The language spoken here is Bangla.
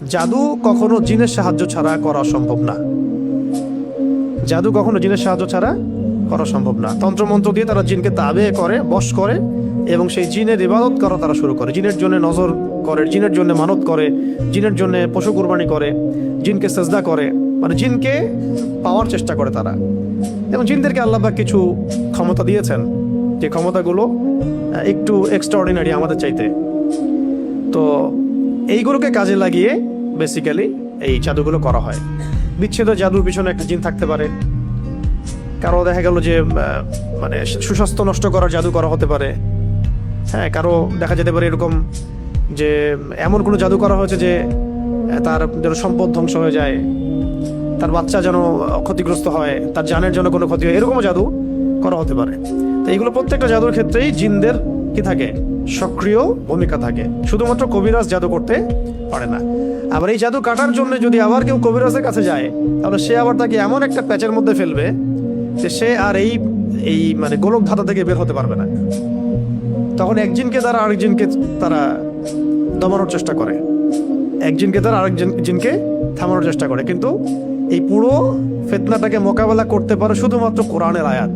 জাদু কখনো জিনের সাহায্য ছাড়া করা সম্ভব না। জাদু কখনো জিনের সাহায্য ছাড়া করা সম্ভব না। তন্ত্রমন্ত্র দিয়ে তারা জিনকে তাবে করে, বশ করে, এবং সেই জিনের ইবাদত করা তারা শুরু করে। জিনের জন্য নজর করে, জিনের জন্য মানত করে, জিনের জন্য পশু কুরবানি করে, জিনকে সেজদা করে, মানে জিনকে পাওয়ার চেষ্টা করে তারা। এবং জিনদেরকে আল্লাহ পাক কিছু ক্ষমতা দিয়েছেন, যে ক্ষমতাগুলো একটু এক্সট্রাঅর্ডিনারি আমাদের চাইতে। তো এইগুলোকে কাজে লাগিয়ে বেসিক্যালি এই জাদুগুলো করা হয়। বিচ্ছেদ জাদুর পিছনে একটা জিন থাকতে পারে, কারো দেখা গেল যে মানে সুস্বাস্থ্য নষ্ট করার জাদু করা হতে পারে। হ্যাঁ, কারো দেখা যেতে পারে এরকম যে এমন কোনো জাদু করা হয়েছে যে তার যেন সম্পদ ধ্বংস হয়ে যায়, তার বাচ্চা যেন ক্ষতিগ্রস্ত হয়, তার জানের জন্য কোনো ক্ষতি হয়, এরকমও জাদু করা হতে পারে। তো এইগুলো প্রত্যেকটা জাদুর ক্ষেত্রেই জিনদের কি থাকে, সক্রিয় ভূমিকা থাকে। শুধুমাত্র কবিরাজ জাদু করতে পারে না। আবার এই জাদু কাটার জন্য যদি আবার কেউ কবিরাজের কাছে যায়, তাহলে সে আবার তাকে এমন একটা প্যাচের মধ্যে ফেলবে যে সে আর এই এই মানে গোলক ধাঁধা থেকে বের হতে পারবে না। তখন একজনকে দ্বারা আরেকজনকে তারা দমানোর চেষ্টা করে, একজনকে দ্বারা আরেকজনকে থামানোর চেষ্টা করে। কিন্তু এই পুরো ফিতনাটাকে মোকাবেলা করতে পারে শুধুমাত্র কোরআনের আয়াত।